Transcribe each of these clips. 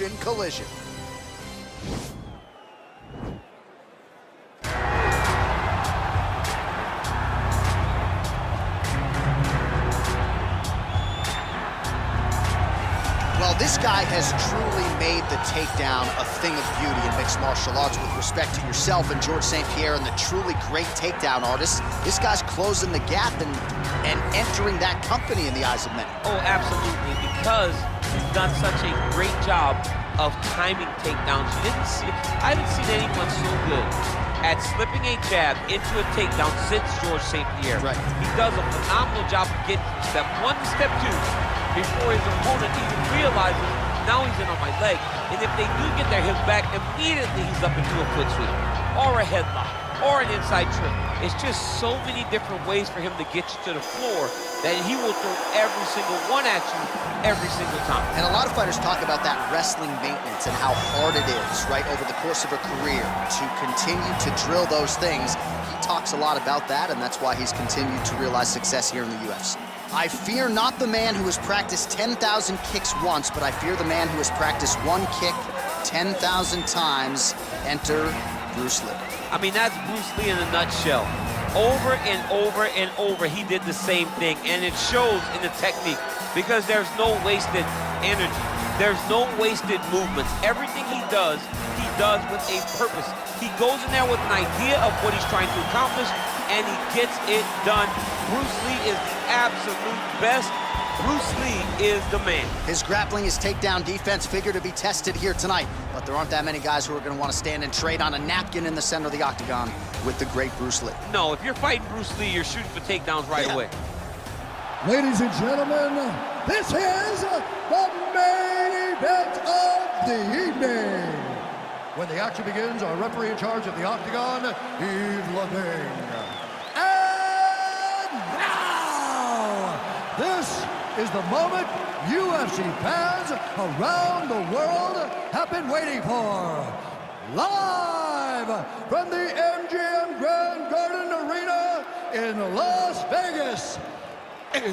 Ocean collision. Well, this guy has truly made the takedown a thing of beauty in mixed martial arts. With respect to yourself and George St. Pierre and the truly great takedown artists, this guy's closing the gap and entering that company in the eyes of many. Oh, absolutely, because he's done such a great job of timing takedowns. I haven't seen anyone so good at slipping a jab into a takedown since George St. Pierre. Right. He does a phenomenal job of getting from step one to step two before his opponent even realizes now he's in on my leg. And if they do get their hips back, immediately he's up into a foot sweep or a headlock or an inside trip. It's just so many different ways for him to get you to the floor that he will throw every single one at you every single time. And a lot of fighters talk about that wrestling maintenance and how hard it is, right, over the course of a career to continue to drill those things. He talks a lot about that, and that's why he's continued to realize success here in the UFC. I fear not the man who has practiced 10,000 kicks once, but I fear the man who has practiced one kick 10,000 times. Enter Bruce Lee. I mean, that's Bruce Lee in a nutshell. Over and over and over, he did the same thing, and it shows in the technique because there's no wasted energy. There's no wasted movements. Everything he does with a purpose. He goes in there with an idea of what he's trying to accomplish, and he gets it done. Bruce Lee is the absolute best. Bruce Lee is the man. His grappling, his takedown defense figure to be tested here tonight, but there aren't that many guys who are going to want to stand and trade on a napkin in the center of the octagon with the great Bruce Lee. No, if you're fighting Bruce Lee, you're shooting for takedowns right away. Ladies and gentlemen, this is the main event of the evening. When the action begins, our referee in charge of the octagon, Yves Levine. And now, this is the moment UFC fans around the world have been waiting for. Live from the MGM Grand Garden Arena in Las Vegas. It's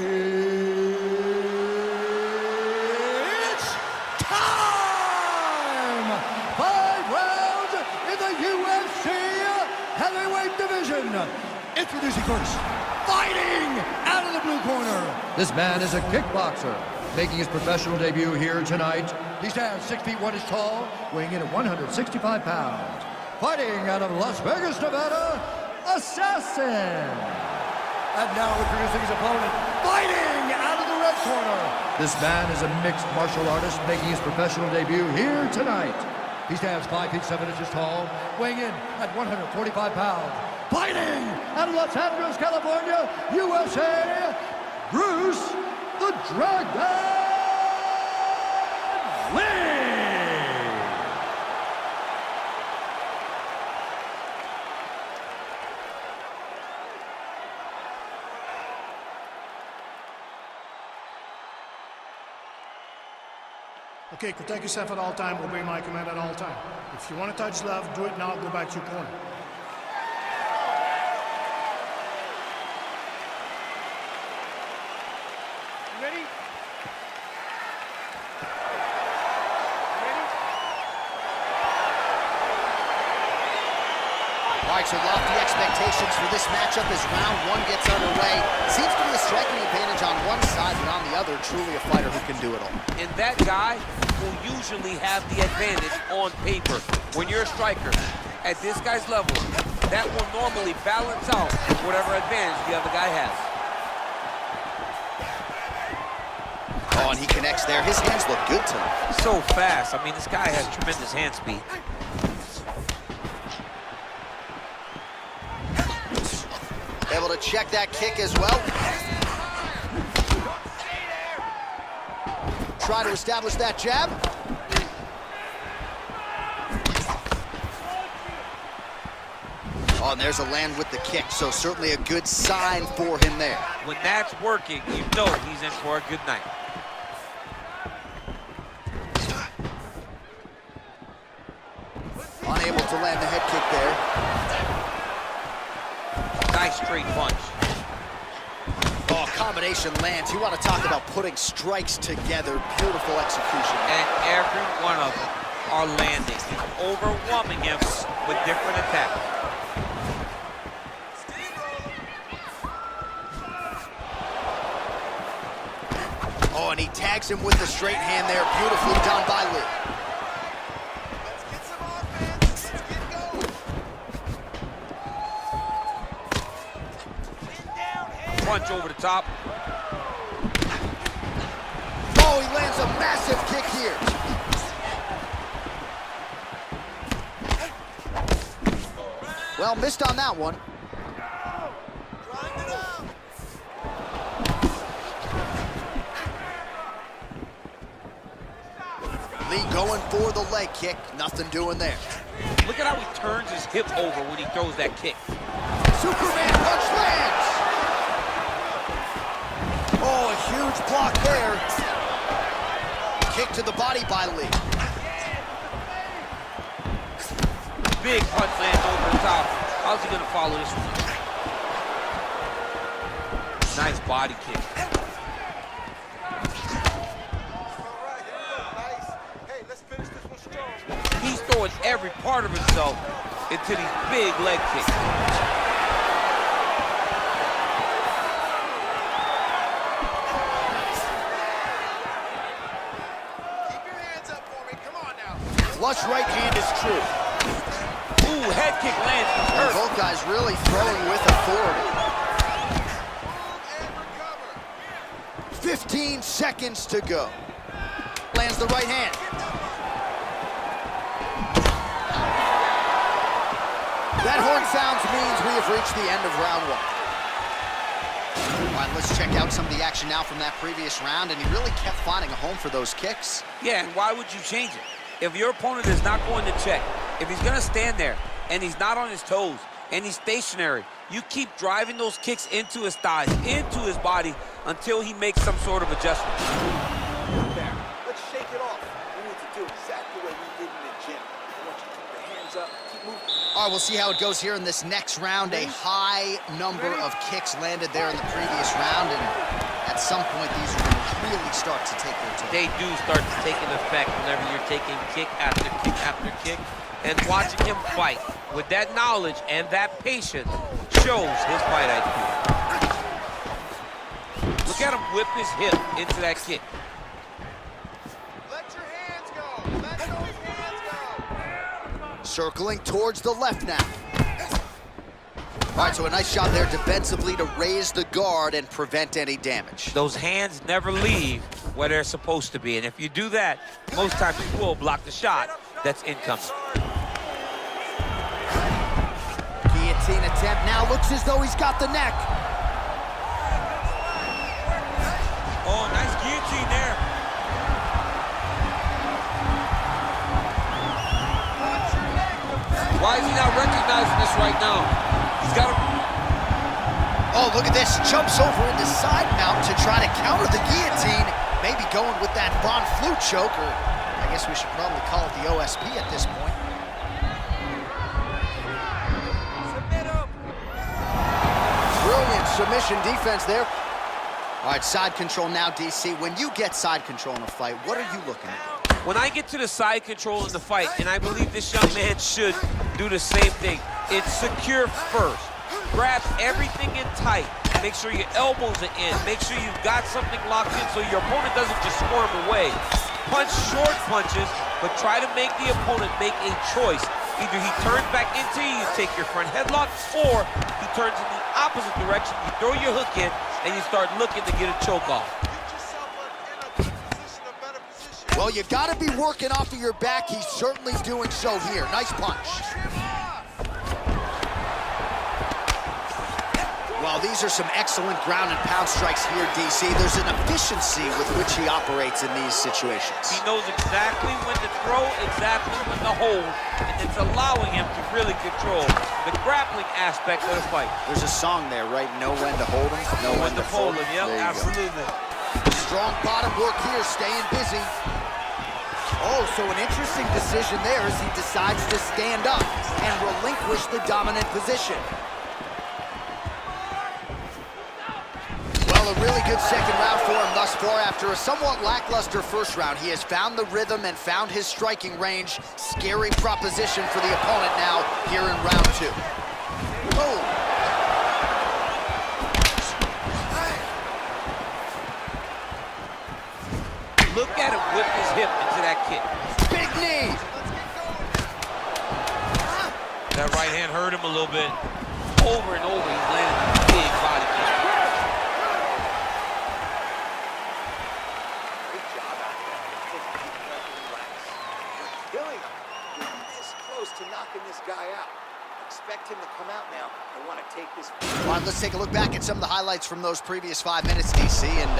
time! 5 rounds in the UFC heavyweight division. Introducing first, fighting out of the blue corner. This man is a kickboxer, making his professional debut here tonight. He stands 6 feet 1 inch tall, weighing in at 165 pounds. Fighting out of Las Vegas, Nevada, Assassin. And now introducing his opponent, fighting out of the red corner. This man is a mixed martial artist making his professional debut here tonight. He stands 5 feet 7 inches tall, weighing in at 145 pounds. Fighting out of Los Angeles, California, USA, Bruce the Dragon Lee. Okay, protect yourself at all time, obey my command at all time. If you want to touch left, do it now, go back to your corner. You ready? All right, so lofty expectations for this matchup as round one gets underway. Seems to be a striking advantage on one side, but on the other, truly a fighter who can do it all. And that guy will usually have the advantage on paper. When you're a striker, at this guy's level, that will normally balance out whatever advantage the other guy has. Oh, and he connects there. His hands look good tonight. He's so fast. I mean, this guy has tremendous hand speed. Able to check that kick as well. Try to establish that jab. Oh, and there's a land with the kick, so certainly a good sign for him there. When that's working, you know he's in for a good night. Unable to land the head kick there. Nice straight punch. Oh, combination lands. You want to talk about putting strikes together. Beautiful execution. And every one of them are landing. It's overwhelming him with different attacks. Oh, and he tags him with the straight hand there. Beautifully done by Lee. Let's get some offense. Let's get going. Punch over the top. Oh, he lands a massive kick here. Well, missed on that one. Grind it out. Lee going for the leg kick. Nothing doing there. Look at how he turns his hip over when he throws that kick. Superman punch lands. Oh, a huge block there. Kick to the body by Lee. Big punch lands over the top. How's he gonna follow this one? Nice body kick. He's throwing every part of himself into these big leg kicks. Keep your hands up for me. Come on now. Flush right hand is true. Ooh, head kick lands. He's And hurt. both guys really throwing with authority. And recover. 15 seconds to go. Lands the right hand. That horn sounds means we have reached the end of round one. All right, let's check out some of the action now from that previous round, and he really kept finding a home for those kicks. Yeah, and why would you change it? If your opponent is not going to check, if he's gonna stand there and he's not on his toes and he's stationary, you keep driving those kicks into his thighs, into his body until he makes some sort of adjustment. There. Let's shake it off. We need to do exactly what we did in the gym. I want you to keep your hands up, keep moving. All right, we'll see how it goes here in this next round. A high number of kicks landed there in the previous round, and at some point, these are going to really start to take their toll. They do start to take an effect whenever you're taking kick after kick after kick. And watching him fight with that knowledge and that patience shows his fight IQ. Look at him whip his hip into that kick. Let your hands go. Let those hands go. Circling towards the left now. All right, so a nice shot there defensively to raise the guard and prevent any damage. Those hands never leave where they're supposed to be. And if you do that, most times you will block the shot that's incoming. Guillotine attempt now looks as though he's got the neck. Oh, nice guillotine there. Why is he not recognizing this right now? He's got to... Oh, look at this. Jumps over into side mount to try to counter the guillotine. Maybe going with that Von Flue choke, or I guess we should probably call it the OSP at this point. Brilliant submission defense there. All right, side control now, DC. When you get side control in a fight, what are you looking at? When I get to the side control in the fight, and I believe this young man should do the same thing, it's secure first. Grab everything in tight. Make sure your elbows are in. Make sure you've got something locked in so your opponent doesn't just squirm away. Punch short punches, but try to make the opponent make a choice. Either he turns back into you, you take your front headlock, or he turns in the opposite direction, you throw your hook in, and you start looking to get a choke off. Well, you gotta be working off of your back. He's certainly doing so here. Nice punch. Well, these are some excellent ground and pound strikes here, DC. There's an efficiency with which he operates in these situations. He knows exactly when to throw, exactly when to hold, and it's allowing him to really control the grappling aspect of the fight. There's a song there, right? Know when to hold him, know when to fold him. Yep, There you absolutely. go. Strong bottom work here, staying busy. Oh, so an interesting decision there as he decides to stand up and relinquish the dominant position. Well, Well, a really good second round for him thus far. After a somewhat lackluster first round, he has found the rhythm and found his striking range. Scary proposition for the opponent now here in round 2. Oh. Look at him whip his hip into that kick. Big knee. That right hand hurt him a little bit. Over and over, he's landing a big body kick. Good job out there. Just keep that relax. You're killing him. You're this close to knocking this guy out. Expect him to come out now and want to take this. All right, let's take a look back at some of the highlights from those previous 5 minutes, DC, and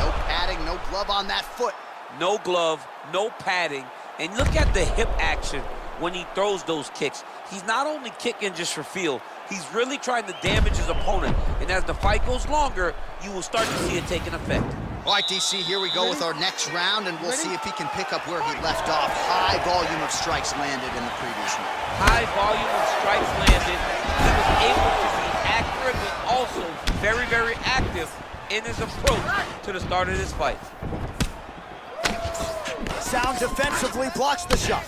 no padding, no glove on that foot. No glove, no padding, and look at the hip action when he throws those kicks. He's not only kicking just for feel, he's really trying to damage his opponent, and as the fight goes longer, you will start to see it taking effect. All right, DC, here we go with our next round, and we'll see if he can pick up where he left off. High volume of strikes landed in the previous round. High volume of strikes landed. He was able to be accurate, but also very, very active in his approach to the start of this fight. Sound defensively blocks the shot.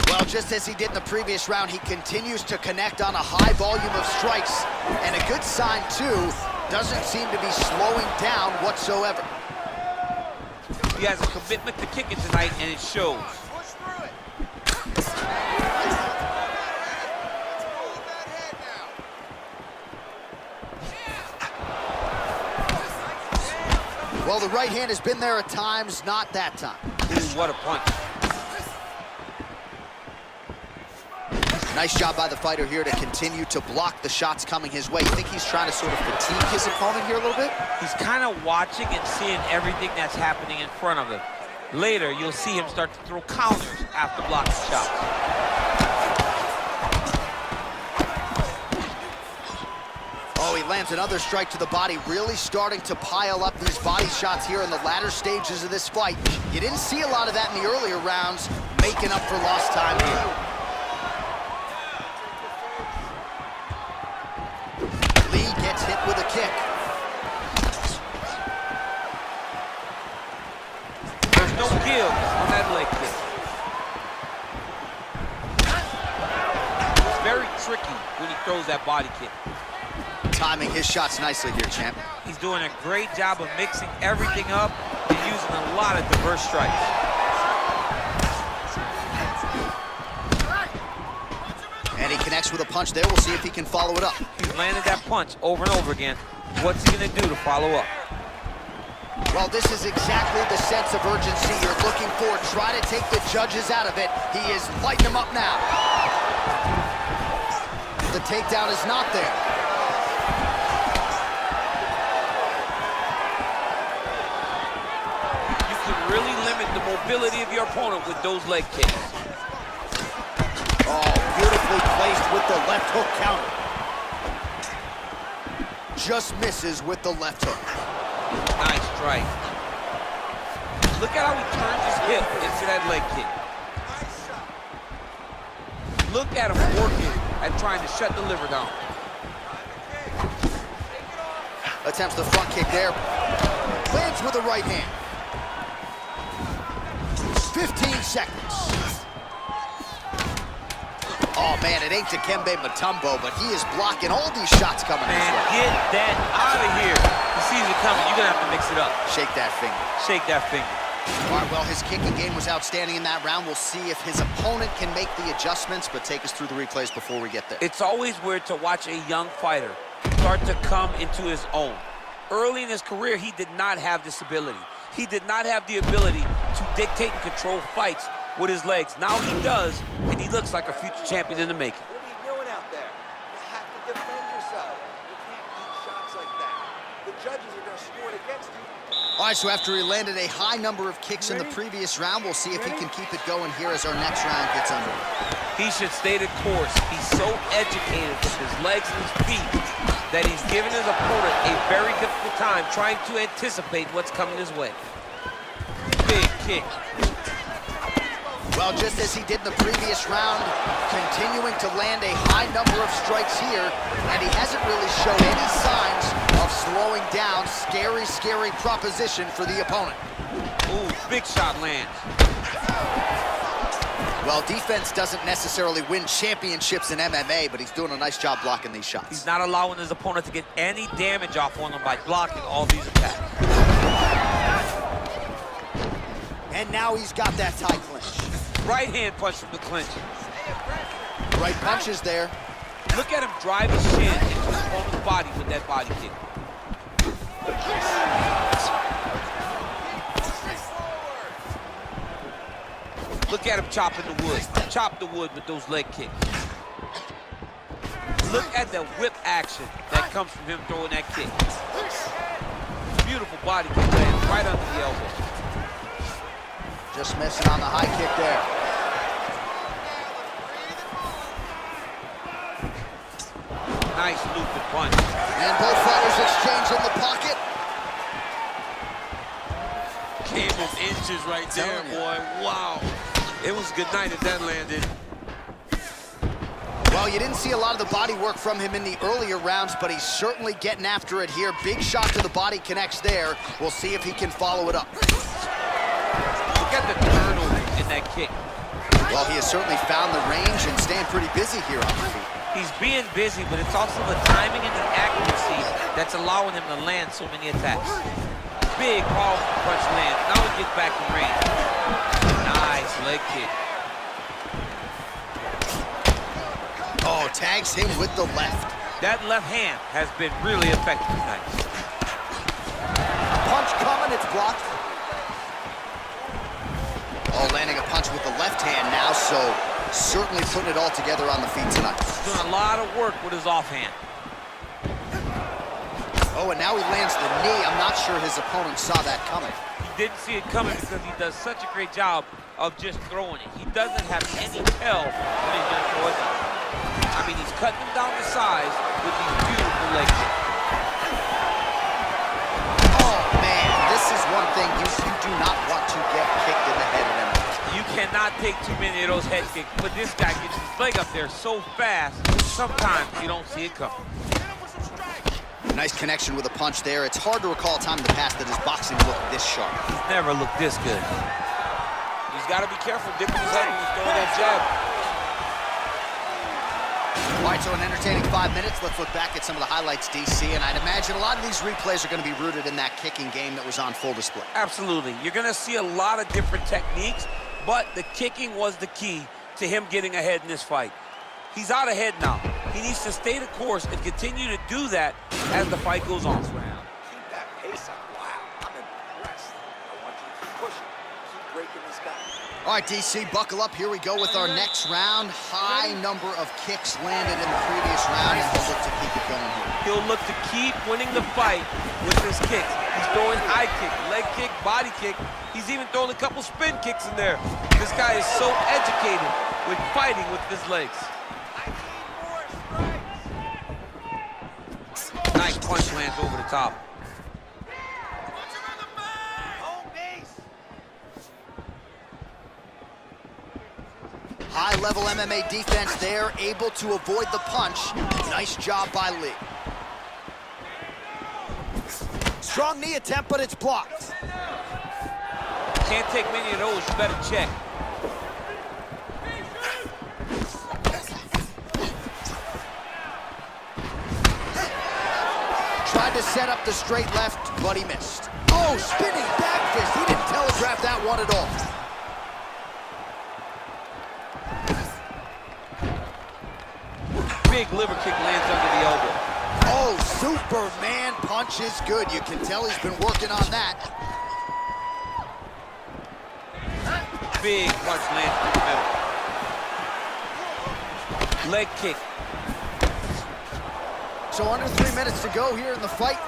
Well, just as he did in the previous round, he continues to connect on a high volume of strikes. And a good sign, too, doesn't seem to be slowing down whatsoever. He has a commitment to kicking tonight, and it shows. Well, the right hand has been there at times, not that time. Ooh, what a punch. Nice job by the fighter here to continue to block the shots coming his way. You think he's trying to sort of fatigue his opponent here a little bit? He's kind of watching and seeing everything that's happening in front of him. Later, you'll see him start to throw counters after blocking shots. Oh, he lands another strike to the body, really starting to pile up these body shots here in the latter stages of this fight. You didn't see a lot of that in the earlier rounds, making up for lost time here. Lee gets hit with a kick. There's no give on that leg kick. It's very tricky when he throws that body kick. Timing his shots nicely here, champ. He's doing a great job of mixing everything up and using a lot of diverse strikes. And he connects with a punch there. We'll see if he can follow it up. He's landed that punch over and over again. What's he gonna do to follow up? Well, this is exactly the sense of urgency you're looking for. Try to take the judges out of it. He is lighting them up now. The takedown is not there. You can really limit the mobility of your opponent with those leg kicks. Oh, beautifully placed with the left hook counter. Just misses with the left hook. Nice strike. Look at how he turns his hip into that leg kick. Look at him working at trying to shut the liver down. Attempts the front kick there. Lands with the right hand. 15 seconds. Oh, man, it ain't Dikembe Mutombo, but he is blocking all these shots coming his Man, way. get that out of here. He sees it coming. You're going to have to mix it up. Shake that finger. Shake that finger. All right, well, his kicking game was outstanding in that round. We'll see if his opponent can make the adjustments, but take us through the replays before we get there. It's always weird to watch a young fighter start to come into his own. Early in his career, he did not have this ability. He did not have the ability to dictate and control fights with his legs. Now he does, and he looks like a future champion in the making. What are you doing out there? You have to defend yourself. You can't eat shots like that. The judges are going to score it against you. All right, so after he landed a high number of kicks in the previous round, we'll see if he can keep it going here as our next round gets underway. He should stay the course. He's so educated with his legs and his feet that he's giving his opponent a very difficult time trying to anticipate what's coming his way. Big kick. Well, just as he did in the previous round, continuing to land a high number of strikes here, and he hasn't really shown any signs of slowing down. Scary, scary proposition for the opponent. Ooh, big shot lands. Well, defense doesn't necessarily win championships in MMA, but he's doing a nice job blocking these shots. He's not allowing his opponent to get any damage off on him by blocking all these attacks. And now he's got that tie clinch. Right hand punch from the clinch. Right punches there. Look at him drive his shin into his opponent's body with that body kick. Look at him chopping the wood. Chop the wood with those leg kicks. Look at the whip action that comes from him throwing that kick. Beautiful body kick lands right under the elbow. Just missing on the high kick there. Nice looping punch. And both fighters exchange in the pocket. Came of inches right there, boy. Wow. It was good night if that landed. Well, you didn't see a lot of the body work from him in the earlier rounds, but he's certainly getting after it here. Big shot to the body connects there. We'll see if he can follow it up. Look at the turnover in that kick. Well, he has certainly found the range and staying pretty busy here on the feet. He's being busy, but it's also the timing and the accuracy that's allowing him to land so many attacks. Big, powerful punch lands. Now he gets back in range. Nice leg kick. Oh, tags him with the left. That left hand has been really effective tonight. Punch coming, it's blocked. Oh, landing a punch with the left hand now, so certainly putting it all together on the feet tonight. He's doing a lot of work with his offhand. Oh, and now he lands the knee. I'm not sure his opponent saw that coming. He didn't see it coming because he does such a great job of just throwing it. He doesn't have any tell when he's going to throw it. I mean, he's cutting him down to size with these beautiful leg kicks. Oh, man, this is one thing you do not want to get kicked in the head in MMA. You cannot take too many of those head kicks, but this guy gets his leg up there so fast, sometimes you don't see it coming. Nice connection with a punch there. It's hard to recall a time in the past that his boxing looked this sharp. He's never looked this good. He's got to be careful dipping his head when he's throwing that jab. All right, so an entertaining 5 minutes. Let's look back at some of the highlights, DC, and I'd imagine a lot of these replays are going to be rooted in that kicking game that was on full display. Absolutely. You're going to see a lot of different techniques, but the kicking was the key to him getting ahead in this fight. He's out ahead now. He needs to stay the course and continue to do that as the fight goes on. Keep that pace up. Wow, I'm impressed. I want you to keep pushing. Keep breaking this guy. All right, DC, buckle up. Here we go with our next round. High number of kicks landed in the previous round, and he'll look to keep it going here. He'll look to keep winning the fight with his kicks. He's throwing high kick, leg kick, body kick. He's even throwing a couple spin kicks in there. This guy is so educated with fighting with his legs. Nice punch lands over the top. High-level MMA defense there, able to avoid the punch. Nice job by Lee. Strong knee attempt, but it's blocked. Can't take many of those, you better check. Tried to set up the straight left, but he missed. Oh, spinning back fist. He didn't telegraph that one at all. Big liver kick lands under the elbow. Oh, Superman punch is good. You can tell he's been working on that. Big punch lands through the middle. Leg kick. So under 3 minutes to go here in the fight.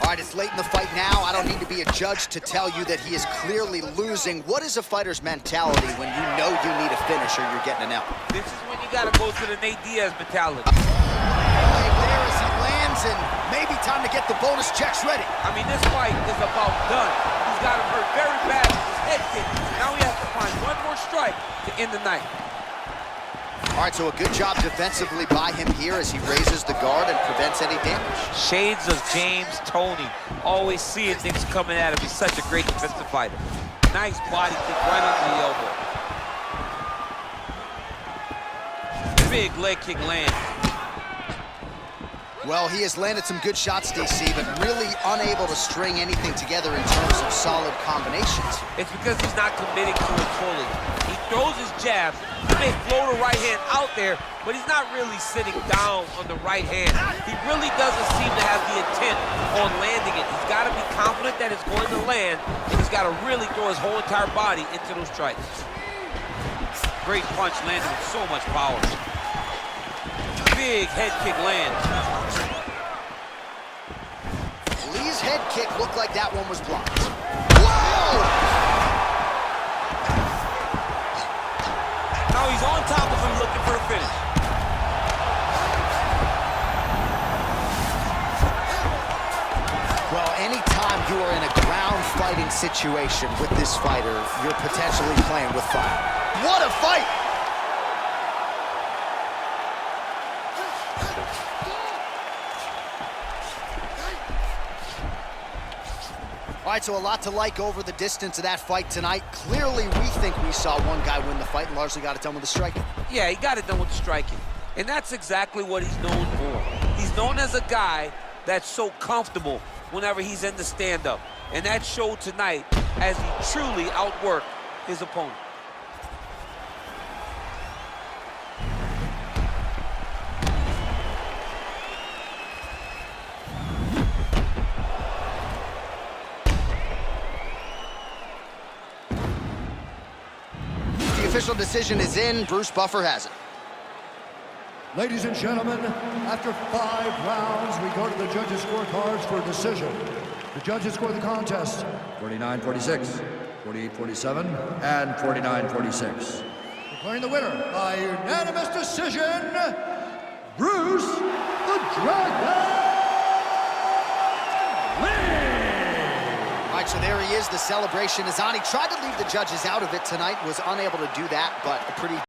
All right, it's late in the fight now. I don't need to be a judge to tell you that he is clearly losing. What is a fighter's mentality when you know you need a finish or you're getting an L? This is when you gotta go to the Nate Diaz mentality. Right there as he lands, and maybe time to get the bonus checks ready. I mean, this fight is about done. He's got him hurt very bad with his head kick. Now he has to find one to end the night. All right, so a good job defensively by him here as he raises the guard and prevents any damage. Shades of James Toney, always seeing things coming at him. He's such a great defensive fighter. Nice body kick right under the elbow. Big leg kick lands. Well, he has landed some good shots, DC, but really unable to string anything together in terms of solid combinations. It's because he's not committing to it fully. He throws his jab, he may throw the right hand out there, but he's not really sitting down on the right hand. He really doesn't seem to have the intent on landing it. He's got to be confident that it's going to land, and he's got to really throw his whole entire body into those strikes. Great punch landed with so much power. Big head kick lands. Lee's head kick looked like that one was blocked. Whoa! Now he's on top of him looking for a finish. Well, anytime you are in a ground fighting situation with this fighter, you're potentially playing with fire. What a fight! All right, so a lot to like over the distance of that fight tonight. Clearly, we think we saw one guy win the fight and largely got it done with the striking. Yeah, he got it done with the striking. And that's exactly what he's known for. He's known as a guy that's so comfortable whenever he's in the stand-up. And that showed tonight as he truly outworked his opponent. The official decision is in. Bruce Buffer has it. Ladies and gentlemen, after 5 rounds, we go to the judges' scorecards for a decision. The judges score the contest 49-46, 48-47, and 49-46. Declaring the winner by unanimous decision, Bruce the Dragon Lee! All right, so there he is. The celebration is on. He tried to leave the judges out of it tonight, was unable to do that, but a pretty